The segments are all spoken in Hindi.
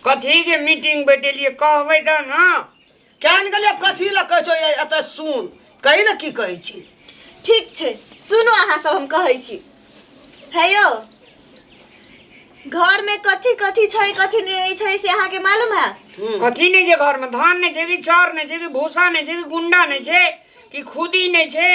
कथी के मीटिंग बैठेलिए कहबै त ना जान गेलिए कथी ल कहै छो एत सुन कही न की कहै छी। ठीक छे सुनो अहाँ सब हम कहै छी। है यो घर में कथी कथी छै कथी नहीं छै से अहाँ के मालूम है? कथी नहीं छै घर में? धान नहीं छै कि चाउर नहीं छै कि भूसा नहीं छै कि गुंडा नहीं छै कि खुदी नहीं छै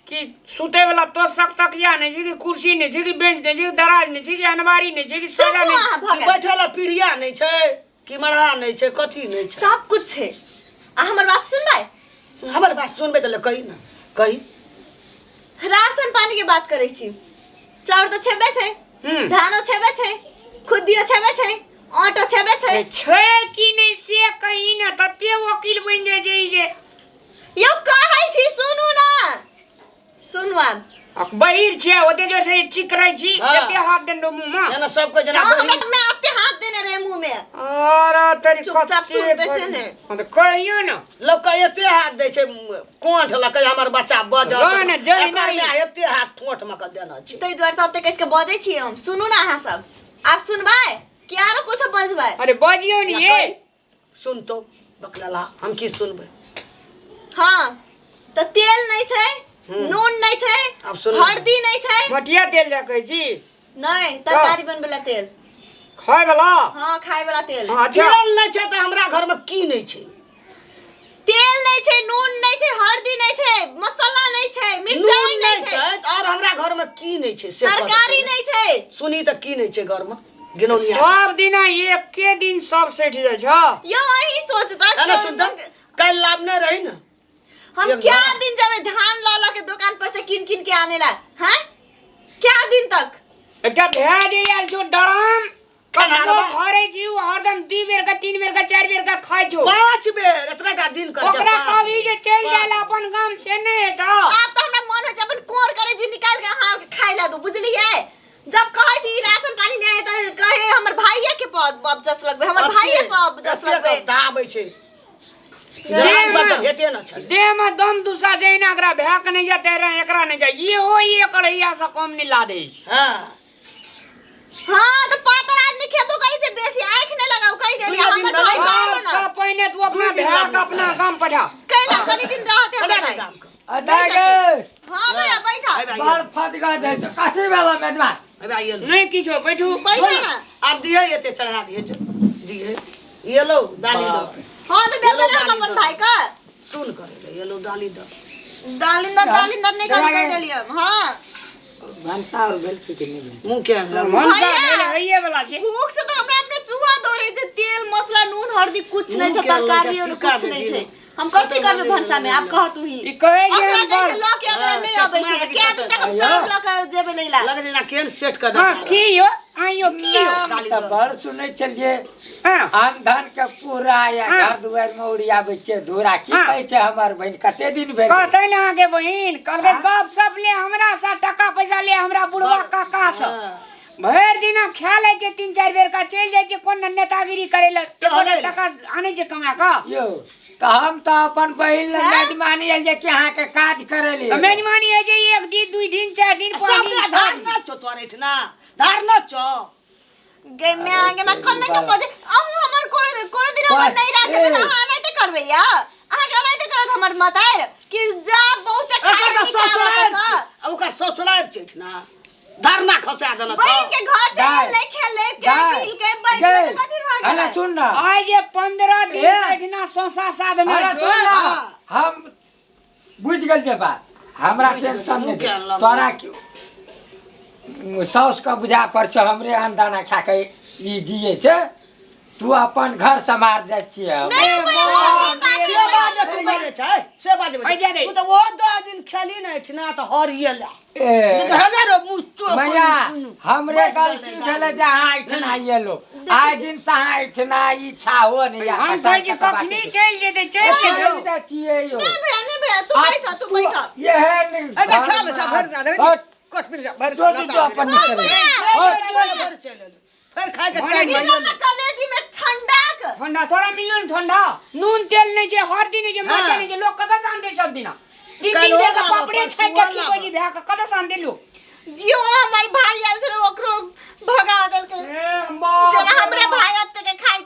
कि सुते वाला तोशक तकिया नहीं छै कि कुर्सी नहीं छै कि बेंच नहीं छै कि दराज नहीं छै कि अनबारी नहीं छै कि सजा नहीं छै कि बैठला पीढ़िया नहीं छै कि मरहा नहीं छै कथी नहीं छै सब कुछ छै। आ हमर बात सुनबै? हमर बात सुनबै त कही न कही। राशन पानी के बात करै छी। चाउर तो छेबे छै, धानो छेबे छै, खुदियो छेबे छै, ऑटो छेबे छै। छै कि नहीं से कही न तते वकील बन जाय जे जे यो कहै छी सुनू ना सुनवा बहिर छे ओते जो से चिकरै छी एते हाथ देन मुंह में जना सबको जना मैं आते हाथ देने रे मुंह में। अरे तेरी चुपचाप सुनते से ने तो कहियो न लोग का एते हाथ दे छै कोंठ लकै हमर बच्चा बजत जाने जाने एकर में एते हाथ ठोठ में क देना छै तै द्वार त कैसे के बजै छी हम। सुनू ना अहाँ सब आप सुनबै कि आरो कुछ बजबै? अरे बजियो नहीं ये सुन तो बकलाला हम की सुनबै। हां त तेल नहीं छै, नून नहीं छै, हल्दी नहीं छै, मटिया तेल जा कहै छी नहीं तरकारी बनबेला तेल खाय वाला। हां खाय वाला तेल। अच्छा तेल नहीं छै त हमरा घर में की नहीं छै? तेल नहीं छै, नून नहीं छै, हल्दी नहीं छै, मसाला नहीं छै, मिर्चाई नहीं छै और हमरा घर में की नहीं छै से तरकारी नहीं छै। सुनी त की नहीं छै घर में गिनौनिया सब दिना एके दिन सब सेठ जाय छ। यो वही सोचता ना सुनता कल लाभ न रही न हम क्या दिन जावे धान ला के दुकान पर से किन किन के आने ला हैं? क्या दिन तक एकटा भे दे यार जो डराम कनारो हरे जीव हरदम 2 बेर का 3 बेर का 4 बेर का खाय छो 5 बेर इतनाटा दिन कर ओकरा कभी जे चल जाला अपन गांव से नहीं त आप तो हमरा मन है अपन कोर करे जी निकाल के हां खाइ ला दो बुझलिए। जब कहे छी राशन पानी नहीं त कहे हमर भाईया के पब जस लगबे हमर भाईया पब जस लगबे दाबै छै भेटे न छै देह में दम दुसा जैना एकरा भैक नहीं जाते रे एकरा नहीं जाय ये हो ये करैया से कम नहीं ला दे। हां हां तो पातर आदमी खेबो करे छै बेसी आंख नहीं लगाओ कहि देली हमर भाई मारो ना सब पहले तू अपना भैक अपना काम पठा कैला कनी दिन रहते पता हम काम अदागे हां भैया बैठा बाल फट गए दे तो काठी वाला मेजबा अबे आइए नहीं किछो बैठू बैठा ना आप दिए एते चढ़ा दिए जो दिए ये लो दाली दो। हां तो देबे ना हम अपन भाई का सुन करे ये लो दाली दो दालिंदर नहीं कर कह देली हम। हां भंसा और बेल के नहीं बेल मुंह के लग मनसा मेले हइये वाला छे भूख से तो हमरा अपने चूहा दौड़े जे तेल मसाला नून हल्दी कुछ नहीं छै तरकारी और कुछ नहीं छै हम कथि करबे भंसा में आप कह तू ही ई कहे जे हमरा हम कैसे ला के हमरा नहीं आबै छै क्या दिन तक हम चाट ला के जेबे लेला लग ना केन सेट कर हां की यो आइयो की यो गाली तो दो। बड़ सुनै छलिए हां आन धान के पूरा या घर दुआर में उड़ियाबै छै धूरा की कहै छै हमर बहन कते दिन भेल कहते ना आगे बहिन कहबे गप सब ले हमरा सा टका पैसा ले हमरा बुढ़वा काका से भर दिना खा ले छै 3-4 बेर का चल जाय छै कोन नेतागिरी करे ले टका आने जे कमा का यो तो हम तो अपन बहन ले मेजबानी आइल जे कि अहाँ के काज करे ले मेजबानी है जे 1 दिन 2 दिन 4 दिन 5 दिन धार न चो तोरे ठना धार न चो गे में आगे में कन्ने के बजे अहू हमर कोन दिन हमर नहीं रह छै त हां नहीं त करबे या अहाँ के नहीं त करत हमर मतार कि जा बहुत खाए निकाल अब ओकर ससुराल छै ठना धरना खसा देना बहन के घर चल नहीं खेले के मिल के बैठ के कथि भाग अरे सुन ना आज जे 15 दिन बैठना सोसा साध में अरे सुन ना हम बुझ गेल जे बात हमरा टेंशन नहीं दे तोरा क्यों साउस का बुझा पर छ हमरे अंदाना खा के ई जिए छै तू अपन घर संभाल जाय छियै से बाजे तू बाजे छै से बाजे तू तो वो 2 दिन खेली नहीं ठना तो हरियला कहले रे मुस्तो मैया हमरे गलती भेले जे अहाँ इठना आइलो आइ दिन से अहाँ इठना इच्छा हो नहीं हम कह के कखनी चल जेते चल के चल जा छियै यो नहीं भैया तू बैठा ये है नहीं अरे खा ले जा भर जा कट फिर जा भर जो अपन निकल फिर खा के टाइम में कलेजी में ठंडा थोड़ा मिलन ठंडा नून तेल नहीं छै हल्दी नहीं छै मरचा नहीं छै लोग कदा जानते सब दिना 3 दिन के पापड़े छै के की बजी भै के कदा जान देलु जियो हमर भाई आल छै ओकरो भगा देल के ए मां हमरा भाई आते के खाइ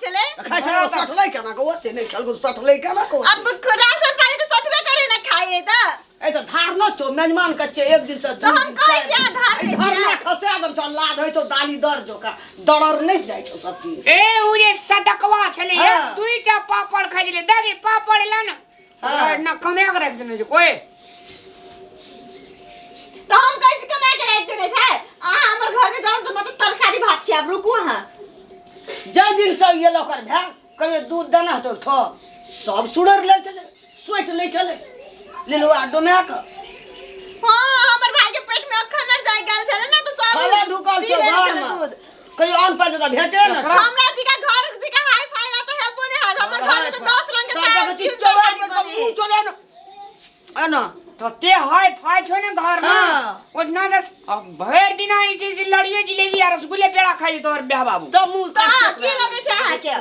छले सठलै केना को ओते नै खेलबो सठलै केना को अब राशन पानी तो सटबे करे ना खाए त ए त धार न छौ मेहमान के छे एक दिन से तो हम कहि जे धार के धार खसे आदम छ लाद होइ छौ दाली दर जोका डरर नै जाय छौ सब चीज ए उ जे सटकवा छले दुईटा पापड़ खाइ ले दागे पापड़ ला ना कमे के रख देने छै कोई तो हम कहि जे कमा के रख देने छै आ हमर घर में जाऊ तो मत तरकारी भात खियाब रुकू हां जय दिन से ये लोकर भै कहियो दूध दाना तो ठ सब सुड़र ले चले सोट ले चले ले लो डोमे का हां हमर भाई के पेट में अखनर जाय गेल छले ना तो सब खाला ढुकल छै घर में कहियो आन पास त भेटे ना हमरा जी का घर जी का हाई फाई ना तो हेबो ने हाल हमर घर में तो 10 रंग के तार चले ना आना तो ते हाय फाय छो ने घर में ओजना दस भर दिन आई चीज लड़िए जिलेबी और रसगुल्ले पेड़ा खाई तोर ब्याह बाबू तो मुंह की लगे छै आ के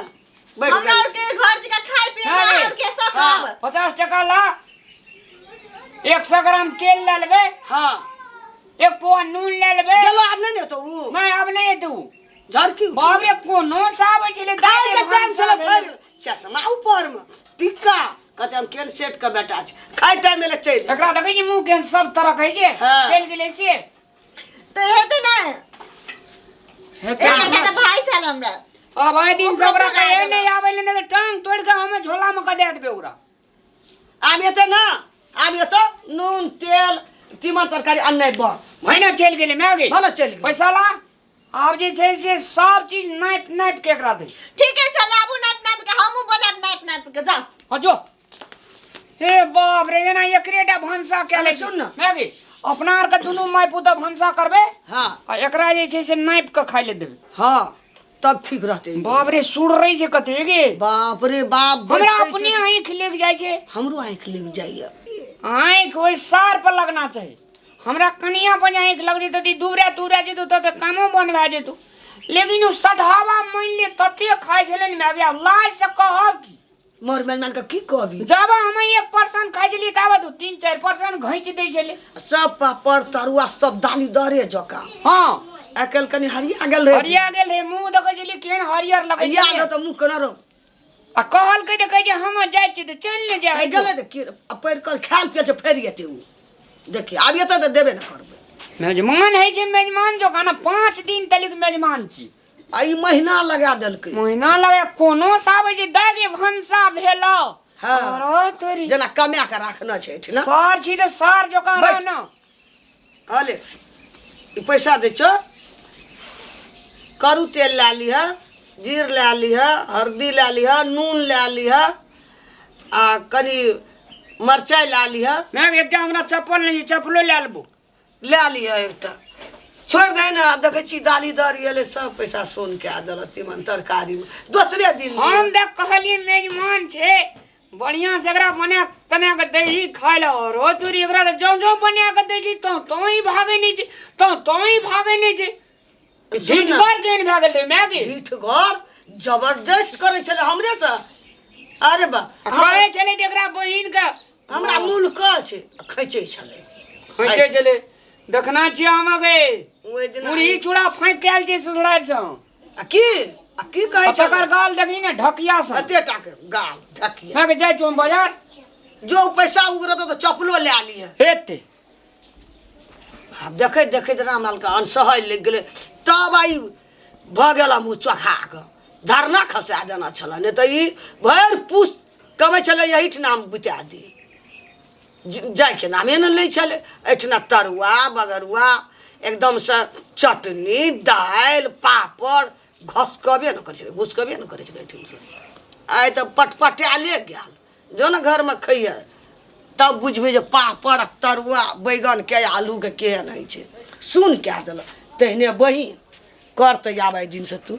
हमरा के घर जी का खाई पिए और के सब खाब 50 टका ला 100 ग्राम तेल ले लेबे हां एक पोआ नून ले लेबे चलो अब नहीं तो वो मैं अब नहीं दू झरकी बाप रे कोनो साब छले दाल के टाइम चले फिर चश्मा ऊपर में टिक्का कहते हम केन सेट का बेटा छ खाई टाइम में ले चल एकरा देखै छी मुंह के सब तरह कहै छै चल गेले से तो हेते ना हेते ना भाई साल हमरा अब आए दिन सबरा कहे नहीं आवेले ने टांग तोड़ के हमें झोला में क दे देबे ओरा आब एते ना आब एतो नून तेल तीमन तरकारी अन्ने ब महीना चल गेले मैं आगे भला चल गेल पैसा ला आब जे छै से सब चीज नाप नाप के एकरा दे ठीक है चल आबू नाप के हमहु बनाब नाप के जा हां जो हे बाप रे ना एकरेटा भंसा के ले सुन ना मैं आगे अपना आर के दुनु माय पुता भंसा करबे हां आ एकरा जे छै से नाप के खाइ ले देबे हां तब ठीक रहते बाप रे सुड़ रही छै कते गे बाप रे बाप हमरा अपने आंख लग जाय छै हमरो आंख लग जाइए आंख कोई सार पर लगना चाहिए हमरा कनिया पर आंख लग जेतो ती दूरे दूरे जेतो त कामो बनवा जेतो लेकिन उ सठावा मान ले तते खाइ छले ने मैं लाज से कहब की मोर मेहमान का की कहबी जब हम 1% खाइ छली तब तू 3-4% घइच दै छले सब पापड़ तरुआ सब दाली दरे जका हां अकल कनी हरिया गेल रे हरिया गेल रे मुंह देखै छली केहन हरियर लगै या न त मुंह कना रो आ कहल कह जे हम जाय छी त चल ने जाय गेले त की पैर कर खाल पे से फेर जेते उ देखी आब एत त देबे न करबे मेजमान है छै मेजमान जो खाना 5 दिन तलिक मेजमान छी आई महीना लगा देलकै महीना लगा कोनो साब जे दागे भंसा भेलो हां अरे तोरी जना कमा के राखना छै ठीक ना सार छी त सार जो का रह न आले ई पैसा दे छ करू तेल ला लिहा जीर ला लिहा हल्दी ला लिहा नून ला लिहा आ कनी मरचाई ला लिहा मैं एकटा हमरा चप्पल नहीं चप्पलो ले लेबो ला लिहा एकटा छोड़ दे ना अब देखे छी दाली दर येले सब पैसा सोन के आ देल तीमन तरकारी में दूसरे दिन हम देख कहली मेजमान छे बढ़िया से एकरा बना तना के दही खाइ ल और ओ तोरी एकरा त जो बना के दे छी तो ही भागे नहीं छे तो ही भागे नहीं छे झूठ बार केन भागल रे मैं के ढीठ घर जबरदस्त करे छले हमरे से अरे बा कहे छले एकरा बहिन के हमरा मूल का छै खैचे छले खैचे छले देखना छी हम गे ओइ दिन मुड़ी चूड़ा फांक केल जे सुधरार छ आ की कहे छ तकर गाल देखी ने ढकिया से अते टाके गाल ढकिया मैं के जाय छो बाजार जो पैसा उगरत तो चपलो ले लिए हेते अब देखे रामलाल का अनसहय लग गेले तब आई भ गेला मुँह चोखा के धरना खसा देना छल नहीं तो ई भर पुष कमे छले यही नाम बिता दी जाय के नामे न ले छले एठना तरुआ बगरुआ एकदम से चटनी दाल पापड़ घसकबे न करे छले घुसकबे न करे छले एठन से आइ त पटपटाले गेल जो न घर में खइए तब बुझबे जे पापड़ तरुआ बैगन के आलू के केहन है छै सुन के देल तहने बही कर त आबै दिन से तू